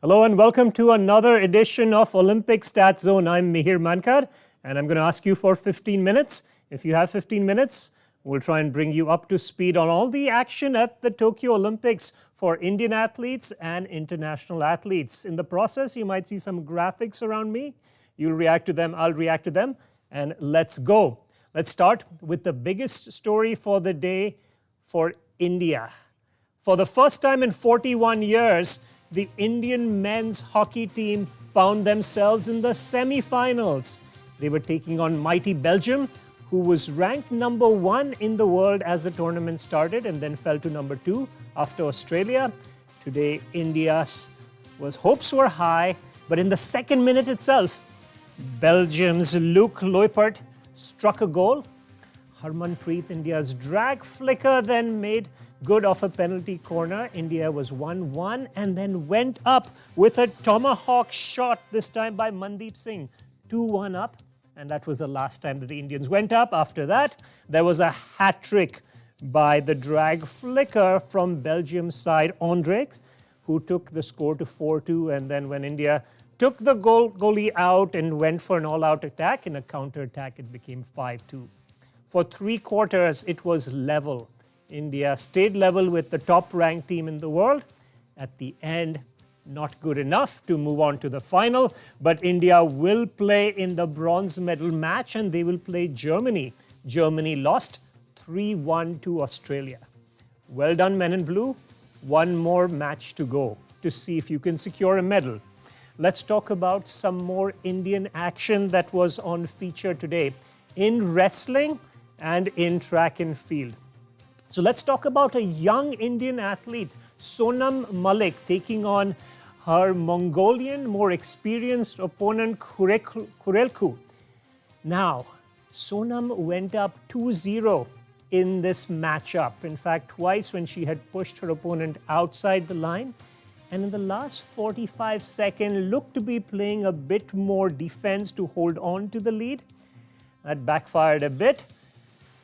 Hello and welcome to another edition of Olympic Stat Zone. I'm Mihir Mankad and I'm going to ask you for 15 minutes. If you have 15 minutes, we'll try and bring you up to speed on all the action at the Tokyo Olympics for Indian athletes and international athletes. In the process, you might see some graphics around me. You'll react to them, I'll react to them, and let's go. Let's start with the biggest story for the day for India. For the first time in 41 years, the Indian men's hockey team found themselves in the semi-finals. They were taking on mighty Belgium, who was ranked number 1 in the world as the tournament started and then fell to number 2 after Australia. Today, India's hopes were high, but in the second minute itself, Belgium's Luc Leupert struck a goal. Harmanpreet, India's drag flicker, then made good off a penalty corner. India was 1-1 and then went up with a tomahawk shot, this time by Mandeep Singh. 2-1 up, and that was the last time that the Indians went up. After that, there was a hat-trick by the drag flicker from Belgium's side, Andre, who took the score to 4-2. And then when India took the goalie out and went for an all-out attack, in a counter-attack, it became 5-2. For 3 quarters, it was level. India stayed level with the top-ranked team in the world. At the end, not good enough to move on to the final, but India will play in the bronze medal match and they will play Germany. Germany lost 3-1 to Australia. Well done, men in blue. One more match to go to see if you can secure a medal. Let's talk about some more Indian action that was on feature today in wrestling and in track and field. So let's talk about a young Indian athlete, Sonam Malik, taking on her Mongolian, more experienced opponent, Kurelku. Now, Sonam went up 2-0 in this matchup. In fact, twice when she had pushed her opponent outside the line. And in the last 45 seconds, looked to be playing a bit more defense to hold on to the lead. That backfired a bit,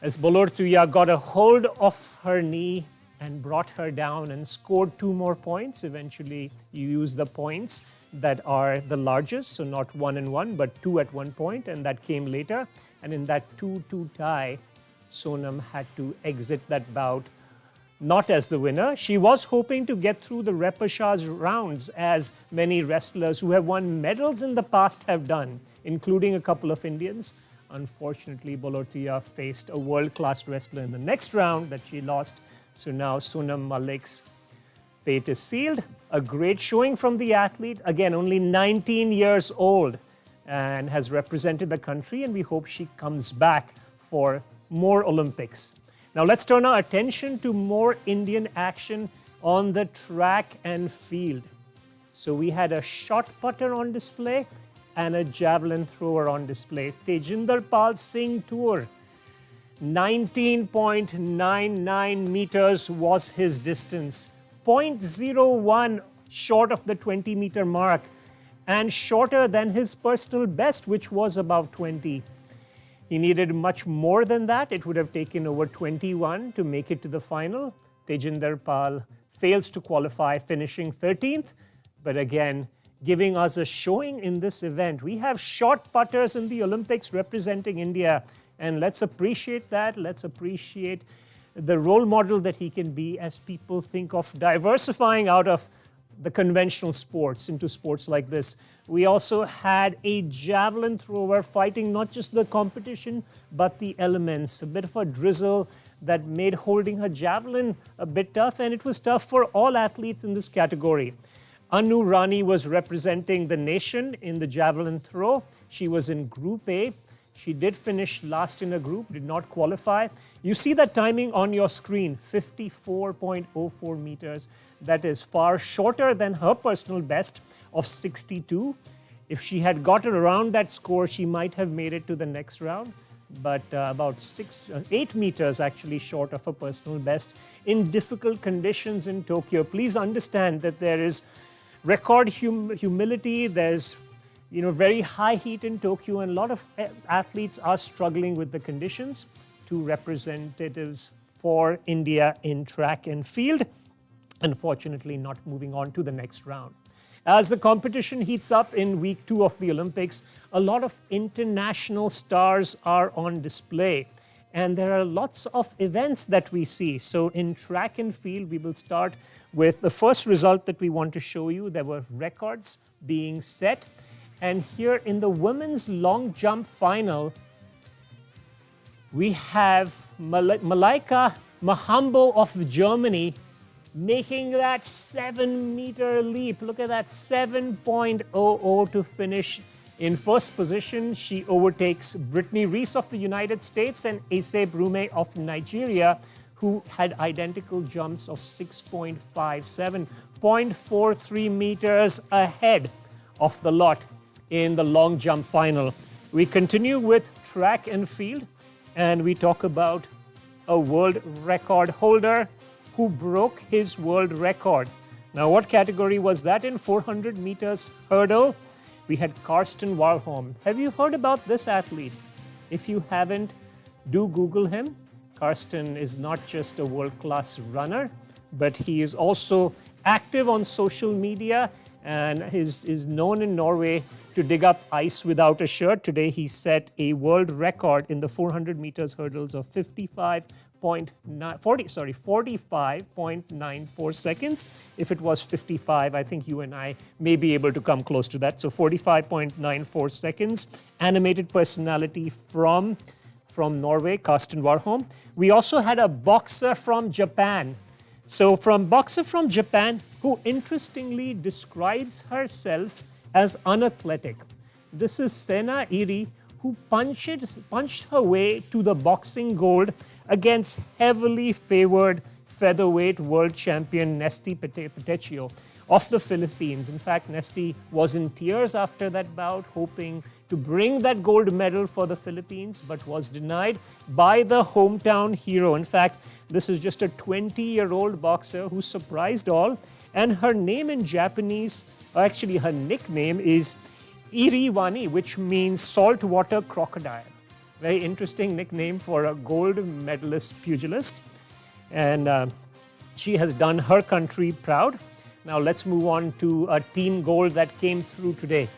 as Bolortuya got a hold of her knee and brought her down and scored 2 more points. Eventually, you use the points that are the largest, so not 1 and 1, but 2 at one point, and that came later. And in that 2-2 tie, Sonam had to exit that bout not as the winner. She was hoping to get through the repechage rounds, as many wrestlers who have won medals in the past have done, including a couple of Indians. Unfortunately, Bolortuya faced a world-class wrestler in the next round that she lost. So now Sonam Malik's fate is sealed. A great showing from the athlete. Again, only 19 years old and has represented the country, and we hope she comes back for more Olympics. Now let's turn our attention to more Indian action on the track and field. So we had a shot putter on display and a javelin thrower on display. Tejinder Pal Singh Tour, 19.99 meters was his distance, 0.01 short of the 20-meter mark, and shorter than his personal best, which was about 20. He needed much more than that. It would have taken over 21 to make it to the final. Tejinder Pal fails to qualify, finishing 13th, but again, giving us a showing in this event. We have short putters in the Olympics representing India, and let's appreciate that. Let's appreciate the role model that he can be as people think of diversifying out of the conventional sports into sports like this. We also had a javelin thrower fighting not just the competition, but the elements. A bit of a drizzle that made holding her javelin a bit tough, and it was tough for all athletes in this category. Anu Rani was representing the nation in the javelin throw. She was in Group A. She did finish last in a group, did not qualify. You see that timing on your screen, 54.04 meters. That is far shorter than her personal best of 62. If she had gotten around that score, she might have made it to the next round. But about 8 meters actually short of her personal best in difficult conditions in Tokyo. Please understand that there is record humidity, there's very high heat in Tokyo, and a lot of athletes are struggling with the conditions. 2 representatives for India in track and field, unfortunately not moving on to the next round. As the competition heats up in week 2 of the Olympics, a lot of international stars are on display. And there are lots of events that we see. So in track and field, we will start with the first result that we want to show you. There were records being set. And here in the women's long jump final, we have Malaika Mahambo of Germany making that 7-meter leap. Look at that, 7.00 to finish in first position. She overtakes Brittany Reese of the United States and Ese Brume of Nigeria, who had identical jumps of 6.57, 0.43 meters ahead of the lot in the long jump final. We continue with track and field, and we talk about a world record holder who broke his world record. Now, what category was that in? 400 meters hurdle. We had Karsten Warholm. Have you heard about this athlete? If you haven't, do Google him. Karsten is not just a world-class runner, but he is also active on social media and is known in Norway to dig up ice without a shirt. Today he set a world record in the 400 meters hurdles of 45.94 seconds. If it was 55, I think you and I may be able to come close to that. So 45.94 seconds. Animated personality from Norway, Karsten Warholm. We also had a boxer from Japan. So boxer from Japan, who interestingly describes herself as unathletic. This is Sena Iri, who punched her way to the boxing gold against heavily favored featherweight world champion Nesty Petecchio of the Philippines. In fact, Nesty was in tears after that bout, hoping to bring that gold medal for the Philippines, but was denied by the hometown hero. In fact, this is just a 20-year-old boxer who surprised all, and her name in Japanese, actually her nickname is Iriwani, which means saltwater crocodile. Very interesting nickname for a gold medalist pugilist. And she has done her country proud. Now let's move on to a team gold that came through today.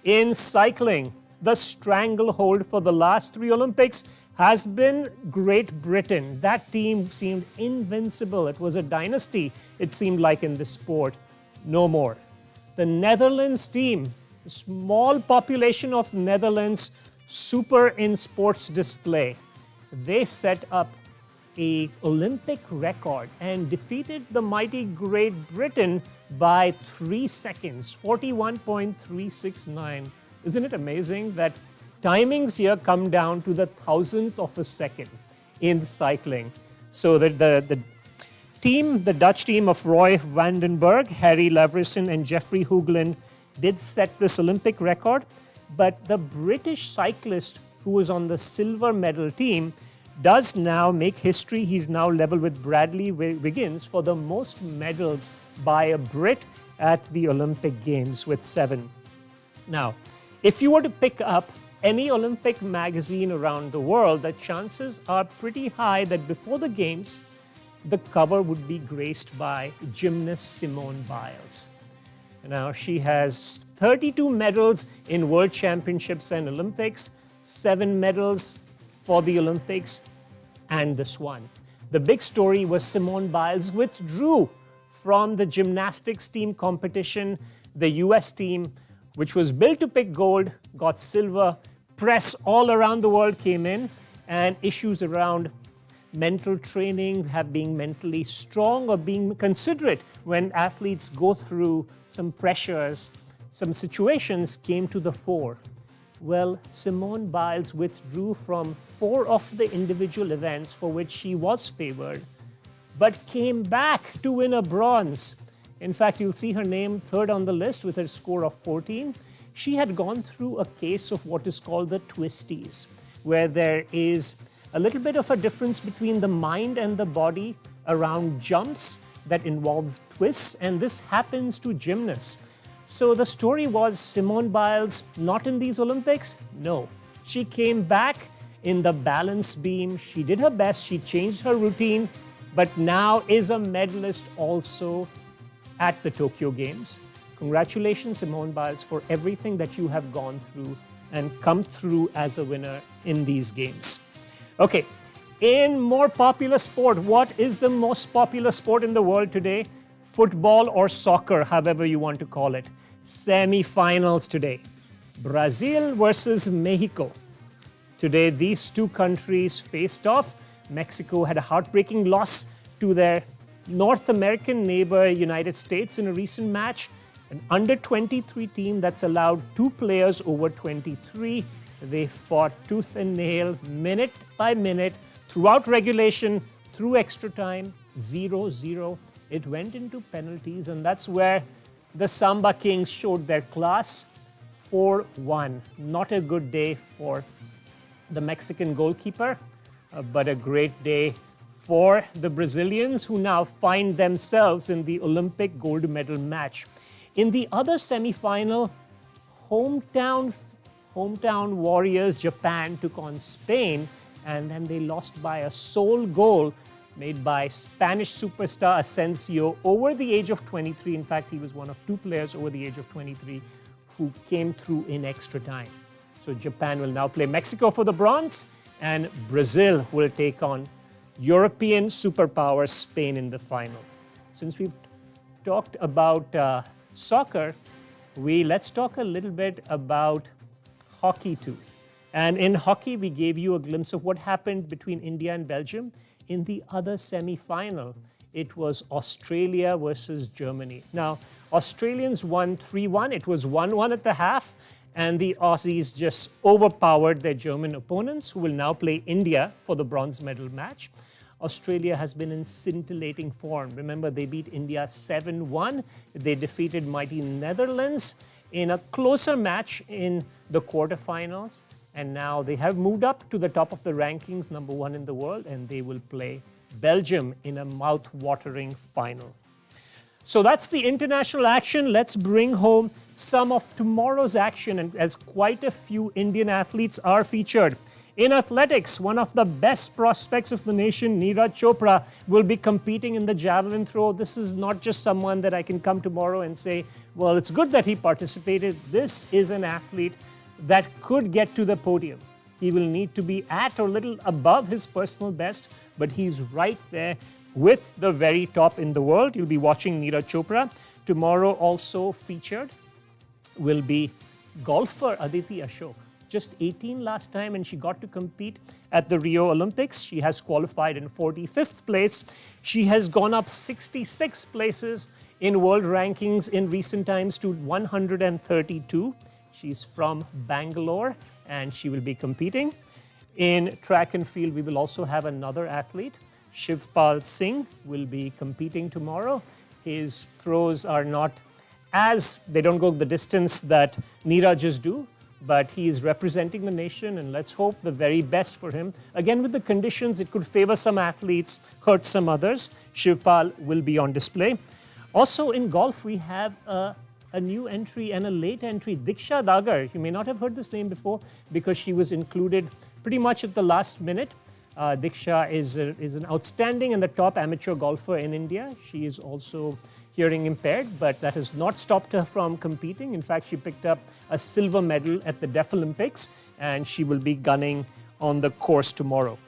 In cycling, the stranglehold for the last 3 Olympics has been Great Britain. That team seemed invincible. It was a dynasty, it seemed like, in this sport. No more. The Netherlands team, the small population of Netherlands, super in sports display. They set up an Olympic record and defeated the mighty Great Britain by 3 seconds, 41.369. Isn't it amazing that timings here come down to the thousandth of a second in cycling? So that the Dutch team of Roy Vandenberg, Harry Laverson, and Jeffrey Hoogland did set this Olympic record. But the British cyclist who was on the silver medal team does now make history. He's now level with Bradley Wiggins for the most medals by a Brit at the Olympic Games with 7. Now, if you were to pick up any Olympic magazine around the world, the chances are pretty high that before the Games, the cover would be graced by gymnast Simone Biles. Now, she has 32 medals in World Championships and Olympics, 7 medals for the Olympics, and this one. The big story was Simone Biles withdrew from the gymnastics team competition. The US team, which was built to pick gold, got silver. Press all around the world came in, and issues around mental training, being mentally strong or being considerate when athletes go through some pressures, some situations came to the fore. Well, Simone Biles withdrew from 4 of the individual events for which she was favored, but came back to win a bronze. In fact, you'll see her name 3rd on the list with a score of 14. She had gone through a case of what is called the twisties, where there is a little bit of a difference between the mind and the body around jumps that involve twists, and this happens to gymnasts. So the story was Simone Biles not in these Olympics? No. She came back in the balance beam. She did her best. She changed her routine, but now is a medalist also at the Tokyo Games. Congratulations, Simone Biles, for everything that you have gone through and come through as a winner in these games. Okay, in more popular sport, what is the most popular sport in the world today? Football or soccer, however you want to call it. Semi-finals today. Brazil versus Mexico. Today, these two countries faced off. Mexico had a heartbreaking loss to their North American neighbor, United States, in a recent match. An under-23 team that's allowed 2 players over 23. They fought tooth and nail, minute by minute, throughout regulation, through extra time, 0-0. It went into penalties, and that's where the Samba Kings showed their class. 4-1. Not a good day for the Mexican goalkeeper, but a great day for the Brazilians, who now find themselves in the Olympic gold medal match. In the other semi-final, hometown warriors Japan took on Spain, and then they lost by a sole goal made by Spanish superstar Asensio over the age of 23. In fact, he was one of 2 players over the age of 23 who came through in extra time. So Japan will now play Mexico for the bronze, and Brazil will take on European superpower Spain in the final. Since we've talked about soccer, let's talk a little bit about hockey too. And in hockey, we gave you a glimpse of what happened between India and Belgium. In the other semi-final, it was Australia versus Germany. Now, Australians won 3-1. It was 1-1 at the half, and the Aussies just overpowered their German opponents, who will now play India for the bronze medal match. Australia has been in scintillating form. Remember, they beat India 7-1. They defeated mighty Netherlands in a closer match in the quarterfinals. And now they have moved up to the top of the rankings, #1 in the world, and they will play Belgium in a mouth-watering final. So that's the international action. Let's bring home some of tomorrow's action, and as quite a few Indian athletes are featured. In athletics, one of the best prospects of the nation, Neeraj Chopra, will be competing in the javelin throw. This is not just someone that I can come tomorrow and say, well, it's good that he participated. This is an athlete that could get to the podium. He will need to be at or a little above his personal best, but he's right there with the very top in the world. You'll be watching Neeraj Chopra. Tomorrow also featured will be golfer Aditi Ashok. Just 18 last time, and she got to compete at the Rio Olympics. She has qualified in 45th place. She has gone up 66 places in world rankings in recent times to 132. She's from Bangalore, and she will be competing. In track and field, we will also have another athlete. Shivpal Singh will be competing tomorrow. His throws are not they don't go the distance that Neeraj's do, but he is representing the nation, and let's hope the very best for him. Again, with the conditions, it could favor some athletes, hurt some others. Shivpal will be on display. Also in golf, we have a new entry and a late entry, Diksha Dagar. You may not have heard this name before because she was included pretty much at the last minute. Diksha is an outstanding and the top amateur golfer in India. She is also hearing impaired, but that has not stopped her from competing. In fact, she picked up a silver medal at the Deaf Olympics, and she will be gunning on the course tomorrow.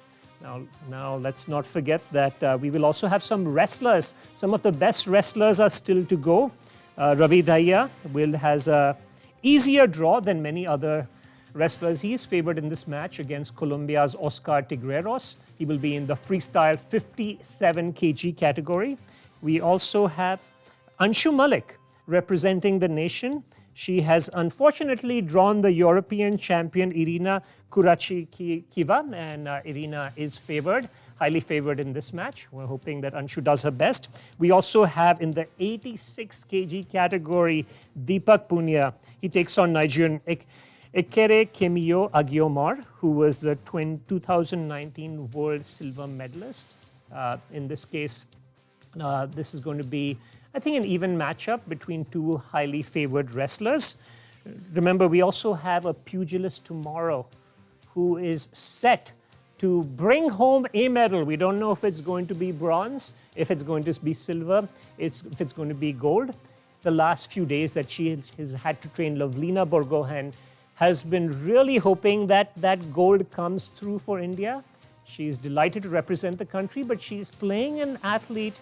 Now let's not forget that we will also have some wrestlers. Some of the best wrestlers are still to go. Ravi Dahiya has a easier draw than many other wrestlers. He is favored in this match against Colombia's Oscar Tigreros. He will be in the freestyle 57 kg category. We also have Anshu Malik representing the nation. She has unfortunately drawn the European champion Irina Kurachikiva, and Irina is favored, highly favored in this match. We're hoping that Anshu does her best. We also have in the 86 kg category Deepak Punia. He takes on Nigerian Ekere Kemiyo Agiomar, who was the 2019 World Silver Medalist. In this case, this is going to be, I think, an even matchup between two highly favored wrestlers. Remember, we also have a pugilist tomorrow who is set to bring home a medal. We don't know if it's going to be bronze, if it's going to be silver, if it's going to be gold. the last few days that she has had to train Lovlina Borgohain, has been really hoping that that gold comes through for India. She's delighted to represent the country, but she's playing an athlete,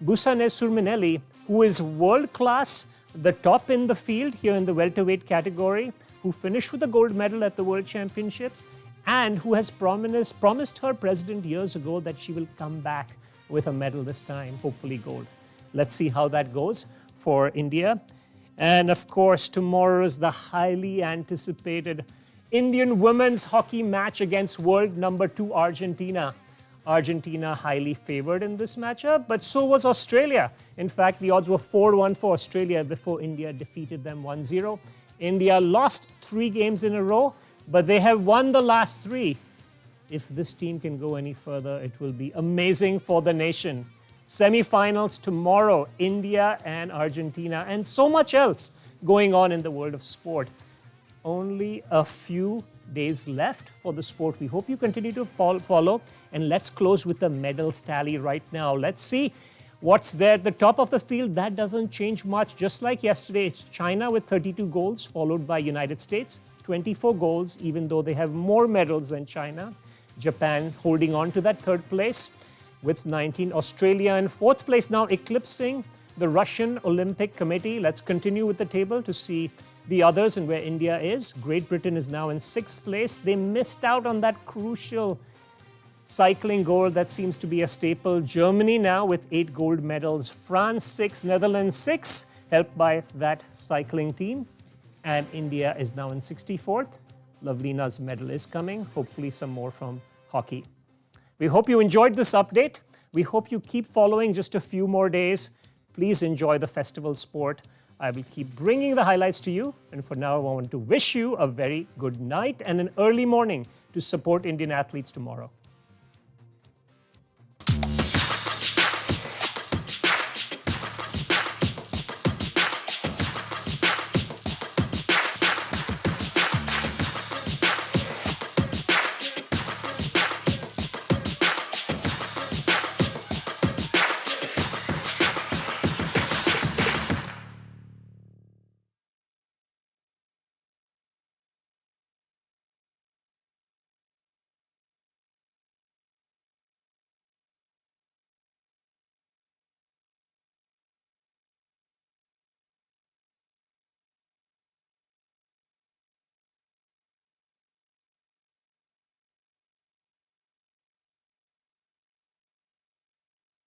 Busane Surminelli, who is world class, the top in the field here in the welterweight category, who finished with a gold medal at the World Championships, and who has promised her president years ago that she will come back with a medal this time, hopefully gold. Let's see how that goes for India. And of course, tomorrow is the highly anticipated Indian women's hockey match against world number 2 Argentina. Argentina highly favored in this matchup, but so was Australia. In fact, the odds were 4-1 for Australia before India defeated them 1-0. India lost 3 games in a row, but they have won the last 3. If this team can go any further, it will be amazing for the nation. Semi-finals tomorrow, India and Argentina, and so much else going on in the world of sport. Only a few days left for the sport. We hope you continue to follow, and let's close with the medals tally right now. Let's see what's there at the top of the field. That doesn't change much. Just like yesterday, it's China with 32 golds, followed by United States, 24 golds, even though they have more medals than China. Japan holding on to that 3rd place with 19. Australia in 4th place, now eclipsing the Russian Olympic Committee. Let's continue with the table to see the others and where India is. Great Britain is now in 6th place. They missed out on that crucial cycling gold that seems to be a staple. Germany now with 8 gold medals. France 6, Netherlands 6, helped by that cycling team. And India is now in 64th. Lovlina's medal is coming. Hopefully some more from hockey. We hope you enjoyed this update. We hope you keep following just a few more days. Please enjoy the festival sport. I will keep bringing the highlights to you. And for now, I want to wish you a very good night and an early morning to support Indian athletes tomorrow.